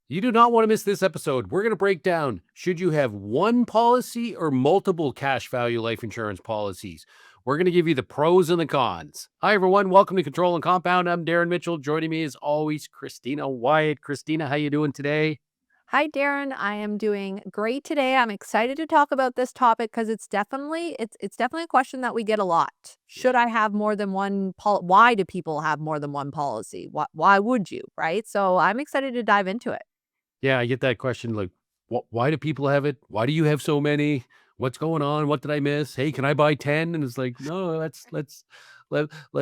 You do not want to miss this episode. We're going to break down, should you have one policy or multiple cash value life insurance policies? We're going to give you the pros and the cons. Hi, everyone. Welcome to Control and Compound. I'm Darren Mitchell. Joining me as always, Christina Wyatt. Christina, how you doing today? Hi, Darren. I am doing great today. I'm excited to talk about this topic because it's definitely a question that we get a lot. Yeah. Should I have more than why do people have more than one policy? Why would you, right? So I'm excited to dive into it. Yeah, I get that question like, why do people have it? Why do you have so many? What's going on? What did I miss? Hey, can I buy 10? And it's like, no, let's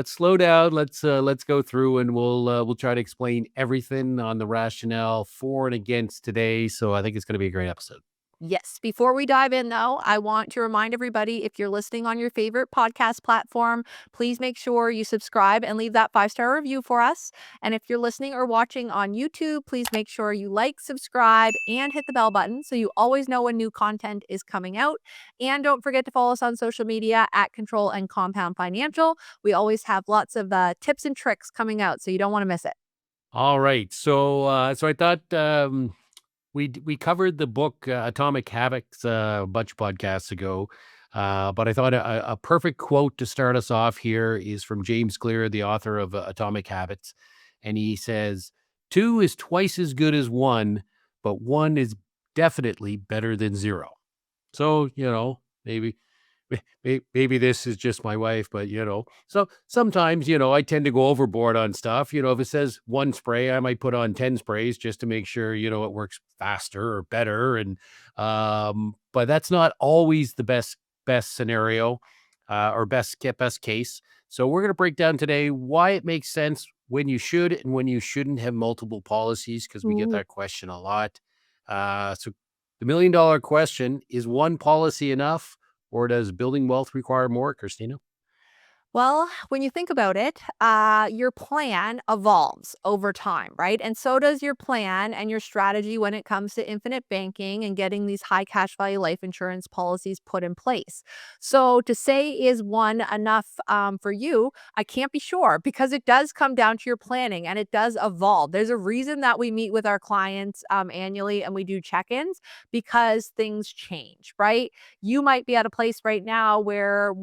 slow down. Let's go through and we'll try to explain everything on the rationale for and against today. So I think it's going to be a great episode. Yes. Before we dive in, though, I want to remind everybody if you're listening on your favorite podcast platform, please make sure you subscribe and leave that 5-star review for us. And if you're listening or watching on YouTube, please make sure you like, subscribe, and hit the bell button so you always know when new content is coming out. And don't forget to follow us on social media at Control and Compound Financial. We always have lots of tips and tricks coming out, so you don't want to miss it. All right. So I thought we covered the book Atomic Habits a bunch of podcasts ago, but I thought a perfect quote to start us off here is from James Clear, the author of Atomic Habits, and he says, "Two is twice as good as one, but one is definitely better than zero." So maybe maybe this is just my wife, but so sometimes, I tend to go overboard on stuff. If it says one spray, I might put on 10 sprays just to make sure, it works faster or better. And, but that's not always the best scenario, or best case. So we're going to break down today why it makes sense when you should and when you shouldn't have multiple policies, because we get Ooh. that question a lot. So the $1 million question is, one policy enough? Or does building wealth require more, Christina? Well, when you think about it, your plan evolves over time, right? And so does your plan and your strategy when it comes to infinite banking and getting these high cash value life insurance policies put in place. So, to say is one enough for you, I can't be sure because it does come down to your planning and it does evolve. There's a reason that we meet with our clients annually and we do check ins because things change, right? You might be at a place right now where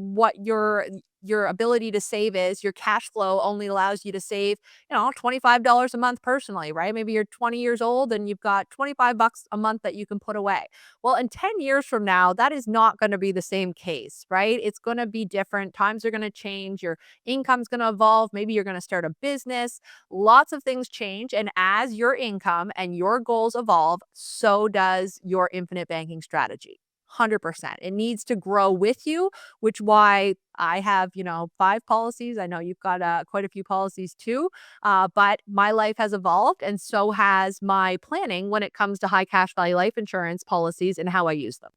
your ability to save is your cash flow only allows you to save, $25 a month personally, right? Maybe you're 20 years old and you've got 25 bucks a month that you can put away. Well, in 10 years from now, that is not going to be the same case, right? It's going to be different. Times are going to change. Your income's going to evolve. Maybe you're going to start a business. Lots of things change. And as your income and your goals evolve, so does your infinite banking strategy. 100%. It needs to grow with you, which why I have, 5 policies. I know you've got, quite a few policies too, but my life has evolved and so has my planning when it comes to high cash value life insurance policies and how I use them.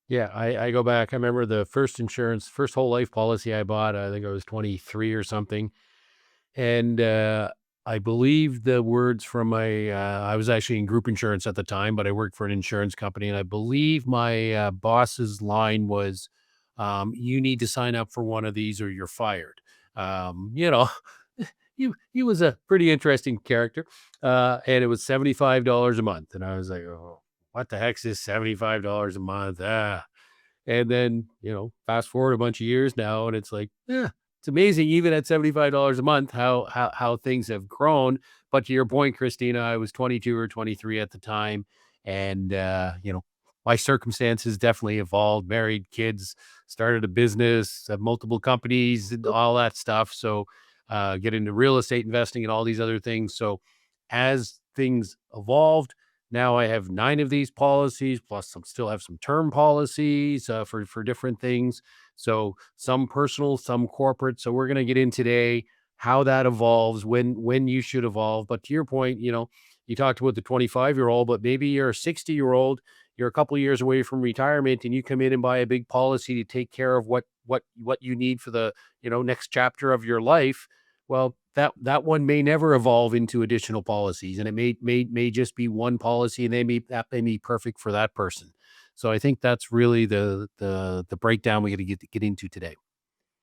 Yeah, I go back. I remember the first whole life policy I bought. I think I was 23 or something. And I believe the words from I was actually in group insurance at the time, but I worked for an insurance company. And I believe my boss's line was, you need to sign up for one of these or you're fired. Um, you know, he was a pretty interesting character, and it was $75 a month, and I was like, "Oh, what the heck's this $75 a month?" And then fast forward a bunch of years now, and it's like, yeah, it's amazing even at $75 a month how things have grown. But to your point, Christina, I was 22 or 23 at the time, and my circumstances definitely evolved. Married, kids, started a business, have multiple companies, and all that stuff. So get into real estate investing and all these other things. So as things evolved, now I have 9 of these policies, plus some still have some term policies for different things. So some personal, some corporate. So we're going to get in today how that evolves, when you should evolve. But to your point, you talked about the 25-year-old, but maybe you're a 60-year-old. You're a couple of years away from retirement, and you come in and buy a big policy to take care of what you need for the next chapter of your life. Well, that one may never evolve into additional policies, and it may just be one policy, and that may be perfect for that person. So I think that's really the breakdown we got to get into today.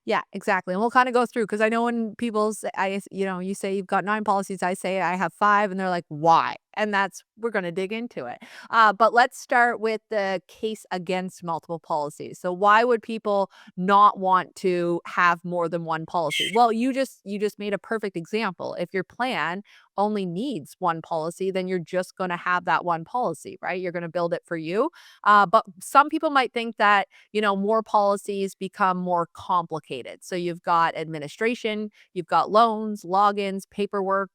Yeah, exactly. And we'll kind of go through because I know when you say you've got 9 policies, I say I have 5, and they're like, why? And we're going to dig into it. But let's start with the case against multiple policies. So why would people not want to have more than one policy? Well, you just made a perfect example. If your plan only needs one policy, then you're just going to have that one policy, right? You're going to build it for you. But some people might think that, more policies become more complicated. So you've got administration, you've got loans, logins, paperwork,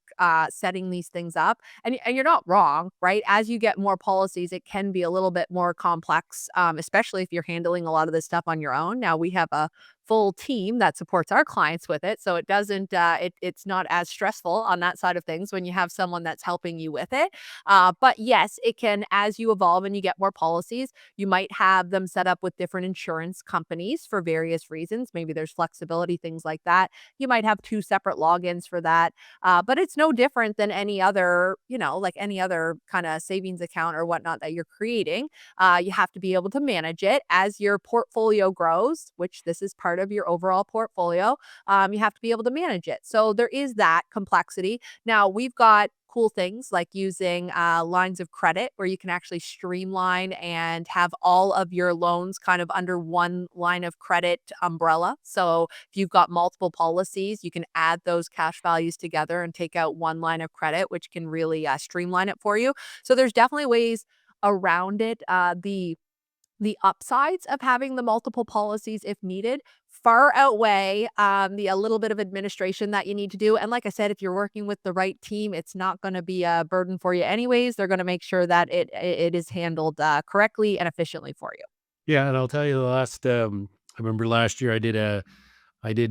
setting these things up. And you're not wrong, right? As you get more policies, it can be a little bit more complex, especially if you're handling a lot of this stuff on your own. Now we have a full team that supports our clients with it, so it doesn't it's not as stressful on that side of things when you have someone that's helping you with it. But yes, it can, as you evolve and you get more policies, you might have them set up with different insurance companies for various reasons. Maybe there's flexibility, things like that. You might have two separate logins for that. But it's no different than any other, like any other kind of savings account or whatnot that you're creating. You have to be able to manage it as your portfolio grows, which this is part of your overall portfolio. You have to be able to manage it. So there is that complexity. Now, we've got cool things like using lines of credit where you can actually streamline and have all of your loans kind of under one line of credit umbrella. So if you've got multiple policies, you can add those cash values together and take out one line of credit, which can really streamline it for you. So there's definitely ways around it. The upsides of having the multiple policies, if needed, far outweigh the a little bit of administration that you need to do. And like I said, if you're working with the right team, it's not going to be a burden for you anyways. They're going to make sure that it is handled correctly and efficiently for you. Yeah, and I'll tell you the last, I remember last year I did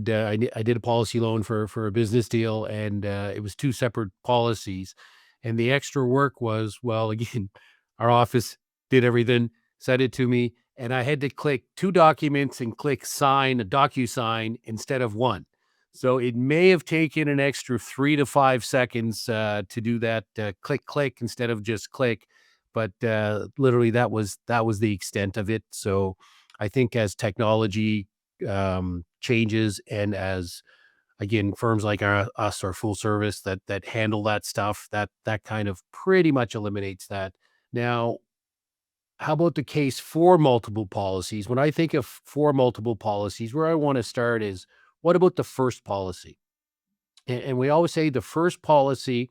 a policy loan for a business deal, and, it was 2 separate policies, and the extra work was, well, again, our office did everything, sent it to me, and I had to click 2 documents and click sign, a DocuSign instead of 1. So it may have taken an extra 3 to 5 seconds, to do that, click, click instead of just click, but, literally that was the extent of it. So I think as technology changes, and as again firms like us are full service that handle that stuff, that kind of pretty much eliminates that. Now, how about the case for multiple policies? When I think of for multiple policies, where I want to start is, what about the first policy? And we always say the first policy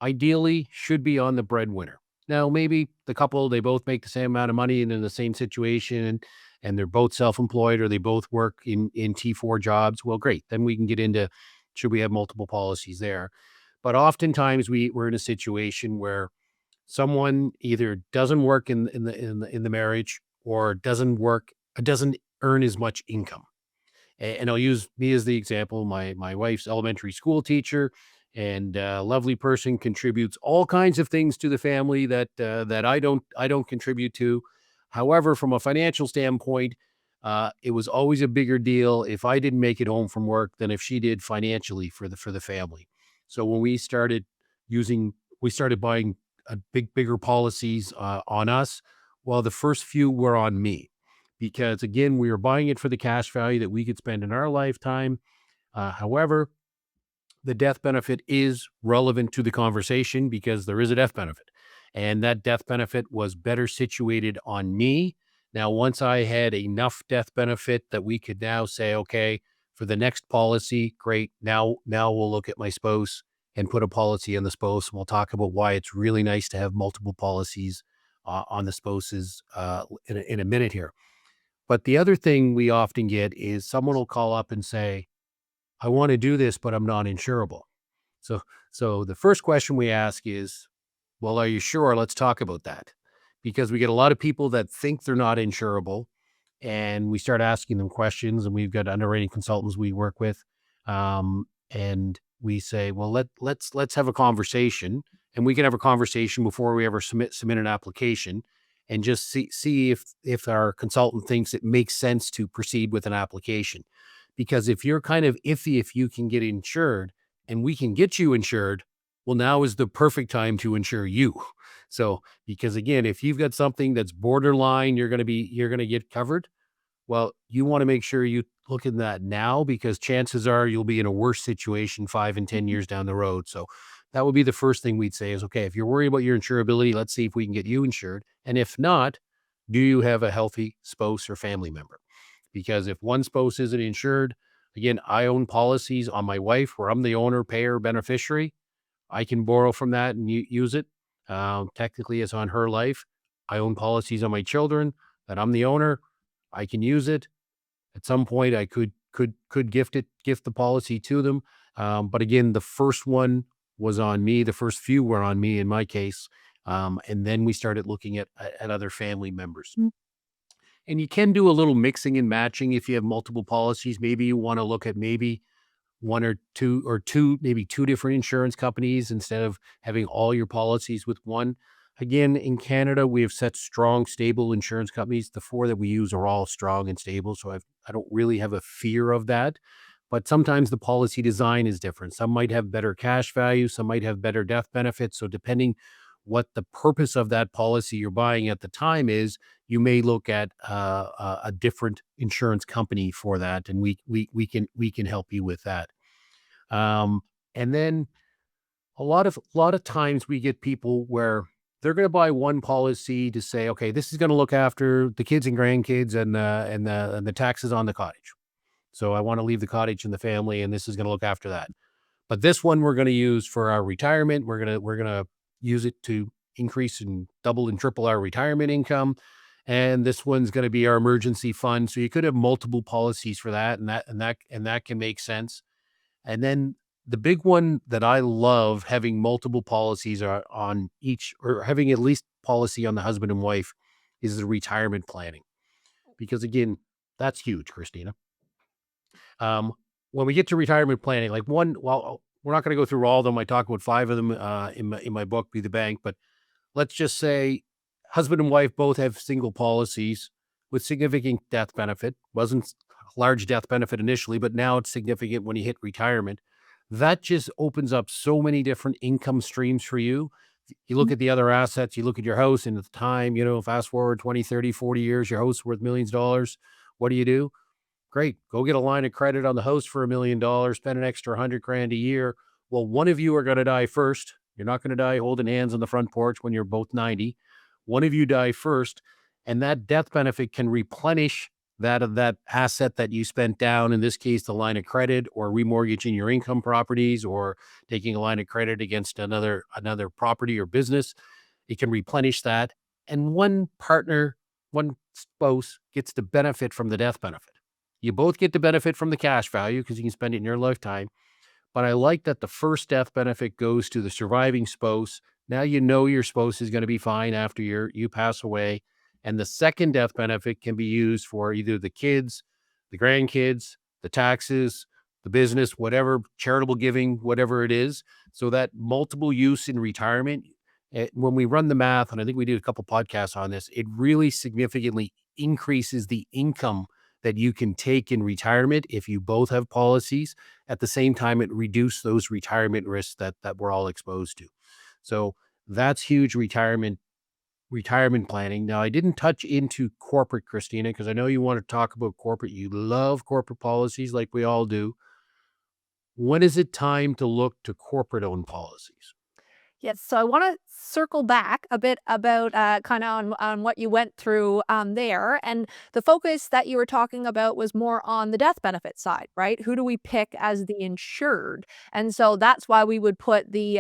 ideally should be on the breadwinner. Now, maybe the couple, they both make the same amount of money and in the same situation, and they're both self-employed, or they both work in T4 jobs. Well, great. Then we can get into, should we have multiple policies there? But oftentimes we're in a situation where someone either doesn't work in the marriage, or doesn't earn as much income. And I'll use me as the example. My wife's elementary school teacher, and lovely person, contributes all kinds of things to the family that I don't contribute to. However, from a financial standpoint, it was always a bigger deal if I didn't make it home from work than if she did financially for the family. So when using we started buying bigger policies on us. Well, the first few were on me, because again, we were buying it for the cash value that we could spend in our lifetime. However, the death benefit is relevant to the conversation, because there is a death benefit. And that death benefit was better situated on me. Now, once I had enough death benefit that we could now say, okay, for the next policy, great. Now we'll look at my spouse and put a policy on the spouse. And we'll talk about why it's really nice to have multiple policies on the spouses in a minute here. But the other thing we often get is someone will call up and say, I want to do this, but I'm not insurable. So, so the first question we ask is, well, are you sure? Let's talk about that. Because we get a lot of people that think they're not insurable, and we start asking them questions, and we've got underwriting consultants we work with. And we say, well, let's have a conversation, and we can have a conversation before we ever submit an application, and just see if our consultant thinks it makes sense to proceed with an application. Because if you're kind of iffy if you can get insured, and we can get you insured, well, now is the perfect time to insure you. So, because again, if you've got something that's borderline, you're going to get covered. Well, you want to make sure you look at that now, because chances are you'll be in a worse situation 5 and 10 years down the road. So That would be the first thing we'd say is, okay, if you're worried about your insurability, let's see if we can get you insured. And if not, do you have a healthy spouse or family member? Because if one spouse isn't insured, again, I own policies on my wife where I'm the owner, payer, beneficiary. I can borrow from that and use it. Technically, it's on her life. I own policies on my children that I'm the owner. I can use it. At some point, I could gift the policy to them. But again, the first one was on me. The first few were on me in my case, and then we started looking at other family members. Mm. And you can do a little mixing and matching if you have multiple policies. Maybe you want to look at maybe one or two, maybe two different insurance companies instead of having all your policies with one. Again, in Canada, we have such strong, stable insurance companies. The four that we use are all strong and stable. So I don't really have a fear of that. But sometimes the policy design is different. Some might have better cash value, some might have better death benefits. So depending what the purpose of that policy you're buying at the time is, you may look at a different insurance company for that, and we can help you with that. Um, and then a lot of times we get people where they're going to buy one policy to say, okay, this is going to look after the kids and grandkids and the taxes on the cottage. So I want to leave the cottage in the family, and this is going to look after that. But this one we're going to use for our retirement. We're gonna use it to increase and double and triple our retirement income. And this one's going to be our emergency fund. So you could have multiple policies for that, and that can make sense. And then the big one that I love having multiple policies are on each, or having at least policy on the husband and wife, is the retirement planning. Because again, that's huge, Christina. Um, when we get to retirement planning, like well, we're not going to go through all of them. I talk about five of them in my book, Be the Bank. But let's just say husband and wife both have single policies with significant death benefit. Wasn't a large death benefit initially, but now it's significant when you hit retirement. That just opens up so many different income streams for you. You look Mm. at the other assets, you look at your house, and at the time, fast forward 20, 30, 40 years, your house is worth millions of dollars. What do? Great. Go get a line of credit on the house for $1 million, spend an extra 100 grand a year. Well, one of you are going to die first. You're not going to die holding hands on the front porch when you're both 90. One of you die first, and that death benefit can replenish that of that asset that you spent down, in this case, the line of credit, or remortgaging your income properties, or taking a line of credit against another property or business. It can replenish that. And one spouse gets to benefit from the death benefit. You both get to benefit from the cash value because you can spend it in your lifetime. But I like that the first death benefit goes to the surviving spouse. Now you know your spouse is going to be fine after you pass away. And the second death benefit can be used for either the kids, the grandkids, the taxes, the business, whatever, charitable giving, whatever it is. So that multiple use in retirement, when we run the math, and I think we did a couple podcasts on this, it really significantly increases the income that you can take in retirement if you both have policies. At the same time, it reduces those retirement risks that we're all exposed to. So that's huge retirement planning. Now, I didn't touch into corporate, Christina, because I know you want to talk about corporate. You love corporate policies like we all do. When is it time to look to corporate owned policies? Yes, so I want to circle back a bit about kind of on what you went through there. And the focus that you were talking about was more on the death benefit side, right? Who do we pick as the insured? And so that's why we would put the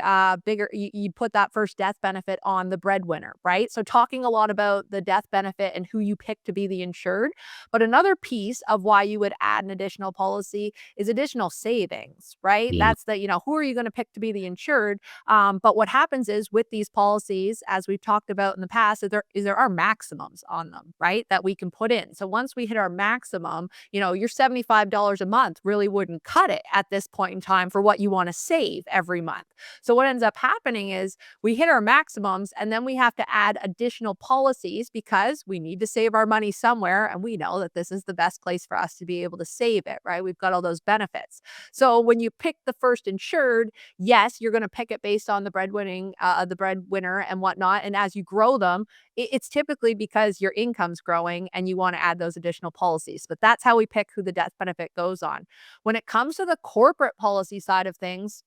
you put that first death benefit on the breadwinner, right? So talking a lot about the death benefit and who you pick to be the insured. But another piece of why you would add an additional policy is additional savings, right? Mm, That's who are you going to pick to be the insured? But what happens is with these policies, as we've talked about in the past, there are maximums on them, right? That we can put in. So once we hit our maximum, your $75 a month really wouldn't cut it at this point in time for what you want to save every month. So what ends up happening is we hit our maximums and then we have to add additional policies because we need to save our money somewhere. And we know that this is the best place for us to be able to save it, right? We've got all those benefits. So when you pick the first insured, yes, you're going to pick it based on the breadwinner and whatnot. And as you grow them, it's typically because your income's growing and you want to add those additional policies. But that's how we pick who the death benefit goes on. When it comes to the corporate policy side of things,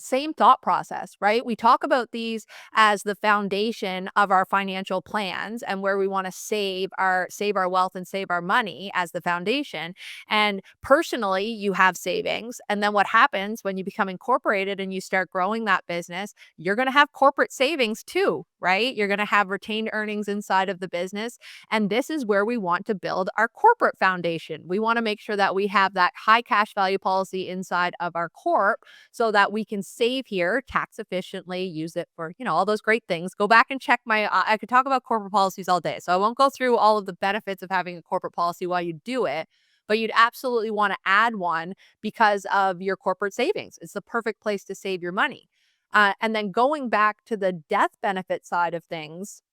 Same thought process, right? We talk about these as the foundation of our financial plans and where we want to save our wealth and save our money as the foundation. And personally, you have savings. And then what happens when you become incorporated and you start growing that business, you're going to have corporate savings too, right? You're going to have retained earnings inside of the business. And this is where we want to build our corporate foundation. We want to make sure that we have that high cash value policy inside of our corp so that we can save here tax efficiently, use it for, all those great things. Go back and check I could talk about corporate policies all day. So I won't go through all of the benefits of having a corporate policy while you do it, but you'd absolutely want to add one because of your corporate savings. It's the perfect place to save your money. And then going back to the death benefit side of things,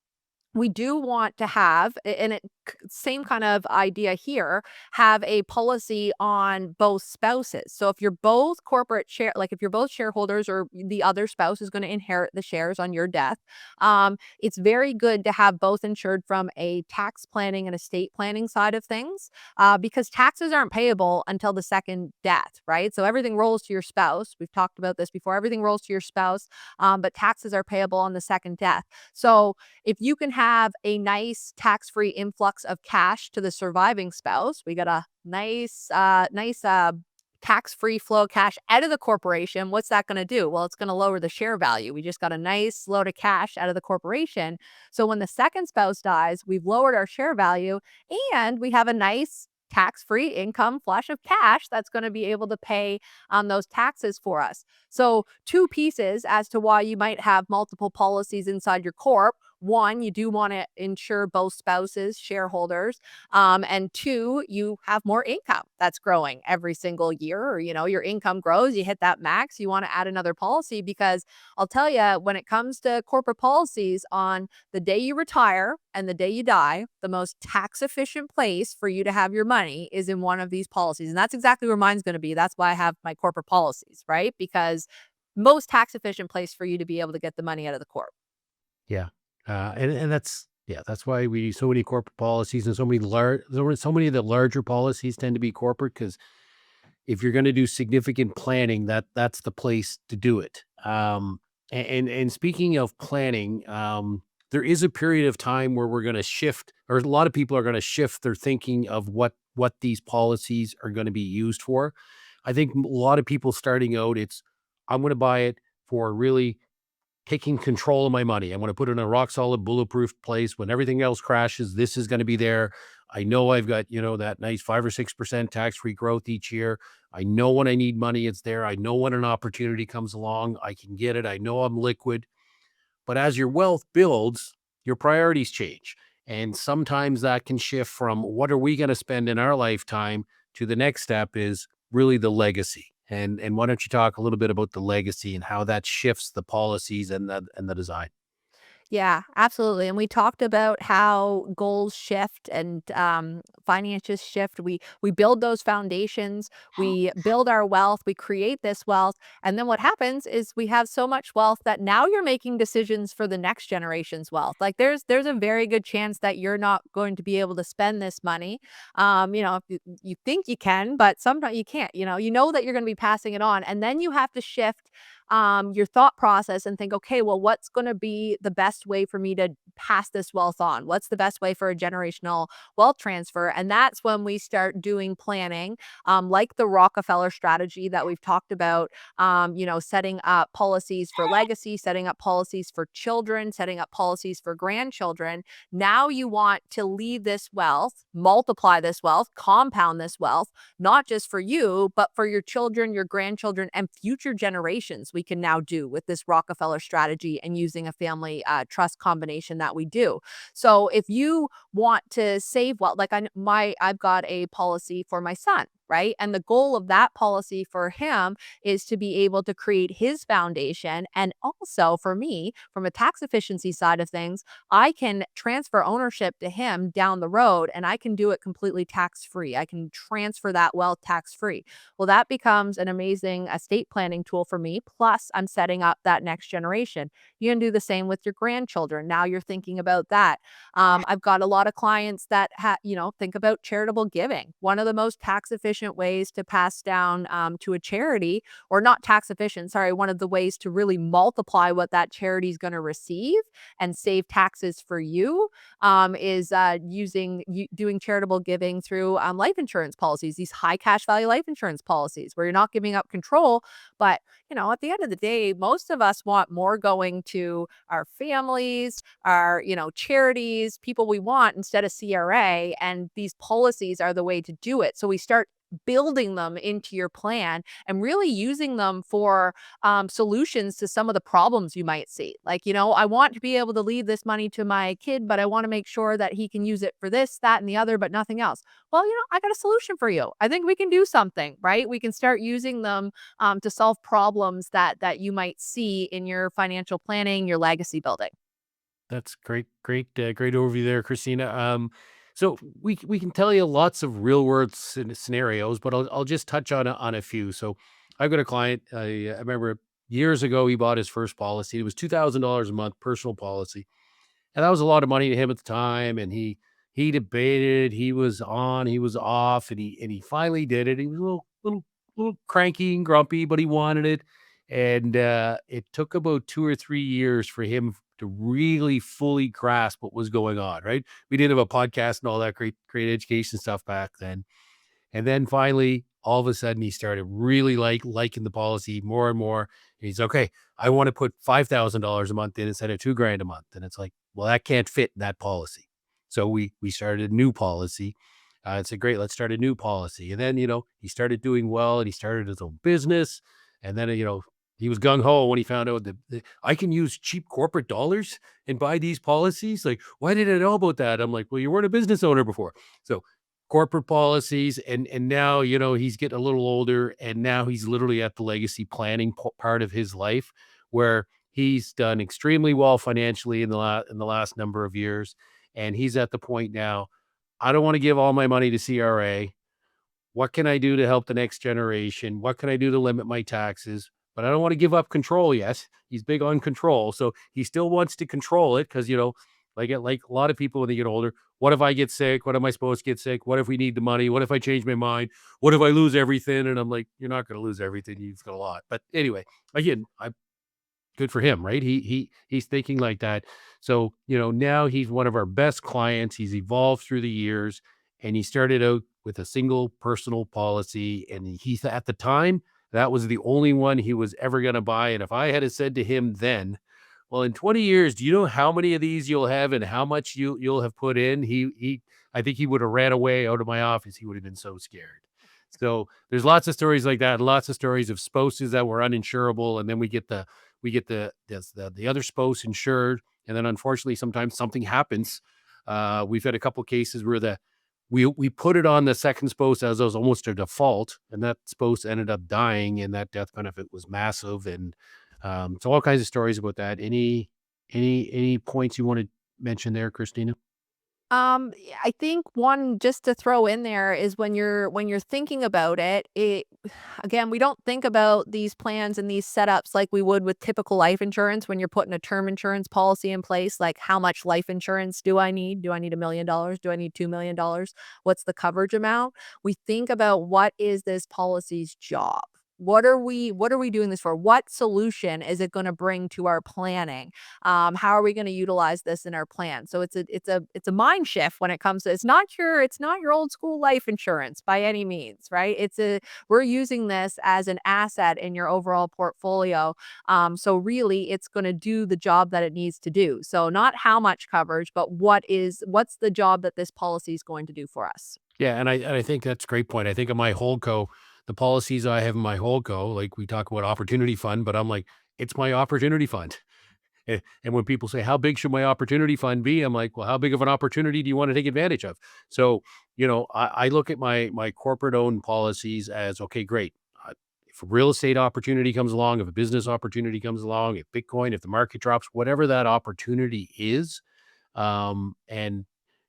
we do want to have and same kind of idea here, have a policy on both spouses. So if you're both corporate share, like if you're both shareholders or the other spouse is going to inherit the shares on your death, it's very good to have both insured from a tax planning and estate planning side of things, because taxes aren't payable until the second death, right? So everything rolls to your spouse. We've talked about this before. Everything rolls to your spouse, but taxes are payable on the second death. So if you can have a nice tax-free influx of cash to the surviving spouse, we got a nice tax-free flow of cash out of the corporation. What's that going to do? Well, it's going to lower the share value. We just got a nice load of cash out of the corporation. So when the second spouse dies, we've lowered our share value and we have a nice tax-free income flush of cash that's going to be able to pay on those taxes for us. So, two pieces as to why you might have multiple policies inside your corp. One, you do want to insure both spouses, shareholders. And two, you have more income that's growing every single year, or, your income grows, you hit that max, you want to add another policy because I'll tell you, when it comes to corporate policies, on the day you retire and the day you die, the most tax efficient place for you to have your money is in one of these policies. And that's exactly where mine's going to be. That's why I have my corporate policies, right? Because most tax efficient place for you to be able to get the money out of the corp. Yeah. And that's why we use so many corporate policies, and so many of the larger policies tend to be corporate, because if you're going to do significant planning, that's the place to do it. And speaking of planning, there is a period of time where we're going to shift, or a lot of people are going to shift their thinking of what these policies are going to be used for. I think a lot of people starting out, I'm going to buy it for really taking control of my money. I want to put it in a rock solid, bulletproof place. When everything else crashes, this is going to be there. I know I've got, that nice 5 or 6% tax free growth each year. I know when I need money, it's there. I know when an opportunity comes along, I can get it. I know I'm liquid. But as your wealth builds, your priorities change. And sometimes that can shift from what are we going to spend in our lifetime to the next step is really the legacy. And why don't you talk a little bit about the legacy and how that shifts the policies and the design? Yeah, absolutely. And we talked about how goals shift and finances shift. We build those foundations, we build our wealth, we create this wealth, and then what happens is we have so much wealth that now you're making decisions for the next generation's wealth. Like there's a very good chance that you're not going to be able to spend this money. If you think you can, but sometimes you can't. You know that you're going to be passing it on, and then you have to shift your thought process and think, okay, well, what's going to be the best way for me to pass this wealth on? What's the best way for a generational wealth transfer? And that's when we start doing planning, like the Rockefeller strategy that we've talked about, setting up policies for legacy, setting up policies for children, setting up policies for grandchildren. Now you want to leave this wealth, multiply this wealth, compound this wealth, not just for you, but for your children, your grandchildren, and future generations. We can now do with this Rockefeller strategy and using a family trust combination that we do. So if you want to save wealth, like I've got a policy for my son, right? And the goal of that policy for him is to be able to create his foundation. And also for me, from a tax efficiency side of things, I can transfer ownership to him down the road and I can do it completely tax free. I can transfer that wealth tax free. Well, that becomes an amazing estate planning tool for me. Plus, I'm setting up that next generation. You can do the same with your grandchildren. Now you're thinking about that. I've got a lot of clients that think about charitable giving. One of the most tax efficient efficient ways to pass down to a charity, or not tax efficient, sorry, one of the ways to really multiply what that charity is going to receive and save taxes for you, is doing charitable giving through life insurance policies, these high cash value life insurance policies where you're not giving up control. But, at the end of the day, most of us want more going to our families, our, charities, people we want instead of CRA. And these policies are the way to do it. So we start building them into your plan and really using them for solutions to some of the problems you might see. Like, I want to be able to leave this money to my kid, but I want to make sure that he can use it for this, that, and the other, but nothing else. Well, I got a solution for you. I think we can do something, right? We can start using them to solve problems that you might see in your financial planning, your legacy building. That's great overview there, Christina. So we can tell you lots of real world scenarios, but I'll just touch on a few. So I've got a client. I remember years ago he bought his first policy. It was $2,000 a month personal policy, and that was a lot of money to him at the time. And he debated. He was on. He was off, and he finally did it. He was a little cranky and grumpy, but he wanted it. And it took about 2 or 3 years for him to really fully grasp what was going on. Right? We didn't have a podcast and all that great education stuff back then. And then finally, all of a sudden, he started really liking the policy more and more. And he's okay. I want to put $5,000 a month in instead of 2 grand a month. And it's like, well, that can't fit in that policy. So we started a new policy. And said, great, let's start a new policy. And then he started doing well, and he started his own business. And then he was gung ho when he found out that I can use cheap corporate dollars and buy these policies. Like, why did I know about that? I'm like, well, you weren't a business owner before. So corporate policies, and now he's getting a little older, and now he's literally at the legacy planning part of his life, where he's done extremely well financially in the last number of years, and he's at the point now, I don't want to give all my money to CRA. What can I do to help the next generation? What can I do to limit my taxes? But I don't want to give up control yet. He's big on control. So he still wants to control it because, like a lot of people when they get older, what if I get sick? What am I supposed to get sick? What if we need the money? What if I change my mind? What if I lose everything? And I'm like, you're not going to lose everything. You've got a lot. But anyway, again, I good for him, right? He's thinking like that. So, now he's one of our best clients. He's evolved through the years, and he started out with a single personal policy. And he at the time, that was the only one he was ever going to buy. And if I had said to him then, well, in 20 years, do you know how many of these you'll have and how much you'll have put in? I think he would have ran away out of my office. He would have been so scared. So there's lots of stories like that, lots of stories of spouses that were uninsurable, and then we get the other spouse insured, and then unfortunately sometimes something happens. We've had a couple cases where we put it on the second spouse as was almost a default, and that spouse ended up dying, and that death benefit was massive, and so all kinds of stories about that. Any points you want to mention there, Christina? I think one just to throw in there is when you're thinking about it, again, we don't think about these plans and these setups like we would with typical life insurance when you're putting a term insurance policy in place, like how much life insurance do I need? Do I need $1 million? Do I need $2 million? What's the coverage amount? We think about what is this policy's job? What are we doing this for? What solution is it going to bring to our planning? How are we going to utilize this in our plan? So it's a mind shift when it comes to it's not your old school life insurance by any means, right? We're using this as an asset in your overall portfolio. So really it's going to do the job that it needs to do. So not how much coverage, but what's the job that this policy is going to do for us. Yeah, and I think that's a great point. I think of my holdco, the policies I have in my holdco, like we talk about opportunity fund, but I'm like, it's my opportunity fund. And when people say, how big should my opportunity fund be? I'm like, well, how big of an opportunity do you want to take advantage of? So, I look at my corporate owned policies as, okay, great. If a real estate opportunity comes along, if a business opportunity comes along, if Bitcoin, if the market drops, whatever that opportunity is, and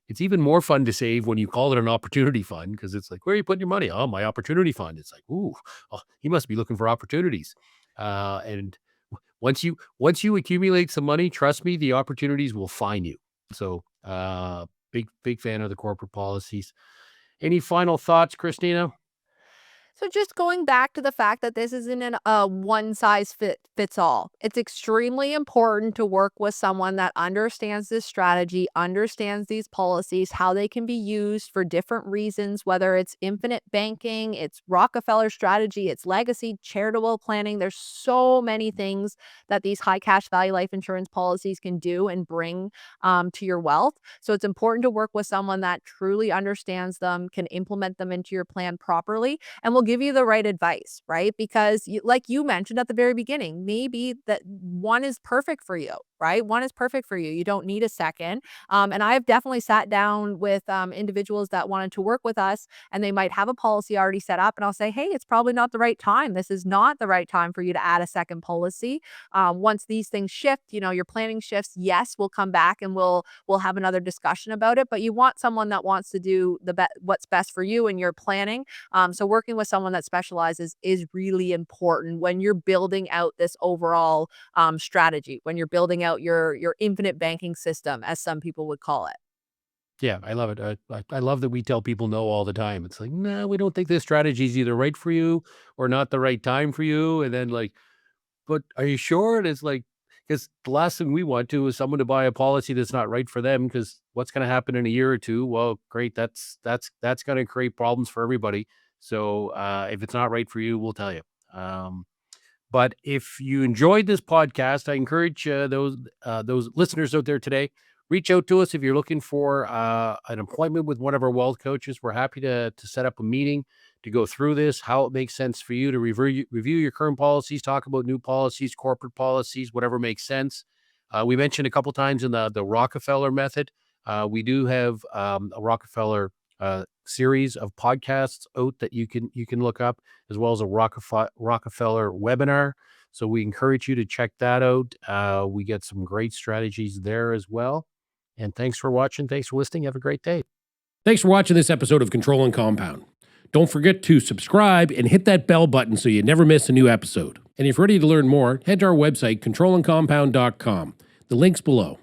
it's even more fun to save when you call it an opportunity fund because it's like, where are you putting your money? Oh, my opportunity fund. It's like, ooh, oh, he must be looking for opportunities. And once you accumulate some money, trust me, the opportunities will find you. So, big fan of the corporate policies. Any final thoughts, Christina? So just going back to the fact that this isn't a one size fits all. It's extremely important to work with someone that understands this strategy, understands these policies, how they can be used for different reasons, whether it's infinite banking, it's Rockefeller strategy, it's legacy, charitable planning. There's so many things that these high cash value life insurance policies can do and bring to your wealth. So it's important to work with someone that truly understands them, can implement them into your plan properly, and will give you the right advice, right? Because like you mentioned at the very beginning, maybe that one is perfect for you, right? One is perfect for you. You don't need a second. And I've definitely sat down with individuals that wanted to work with us, and they might have a policy already set up. And I'll say, hey, it's probably not the right time. This is not the right time for you to add a second policy. Once these things shift, your planning shifts. Yes, we'll come back and we'll have another discussion about it. But you want someone that wants to do what's best for you and your planning. So working with someone that specializes is really important when you're building out this overall strategy, when you're building out your infinite banking system, as some people would call it. Yeah, I love it. I love that we tell people no all the time. It's like, no, we don't think this strategy is either right for you or not the right time for you. And then like, but are you sure? And it's like, because the last thing we want to is someone to buy a policy that's not right for them. Because what's going to happen in a year or two? Well, great. That's going to create problems for everybody. So if it's not right for you, we'll tell you. But if you enjoyed this podcast, I encourage those listeners out there today, reach out to us if you're looking for an appointment with one of our wealth coaches. We're happy to set up a meeting to go through this, how it makes sense for you to review your current policies, talk about new policies, corporate policies, whatever makes sense. We mentioned a couple times in the Rockefeller method. We do have a Rockefeller series of podcasts out that you can look up, as well as a Rockefeller webinar. So we encourage you to check that out. We get some great strategies there as well. And thanks for watching. Thanks for listening. Have a great day. Thanks for watching this episode of Control and Compound. Don't forget to subscribe and hit that bell button so you never miss a new episode. And if you're ready to learn more, head to our website, controlandcompound.com. The link's below.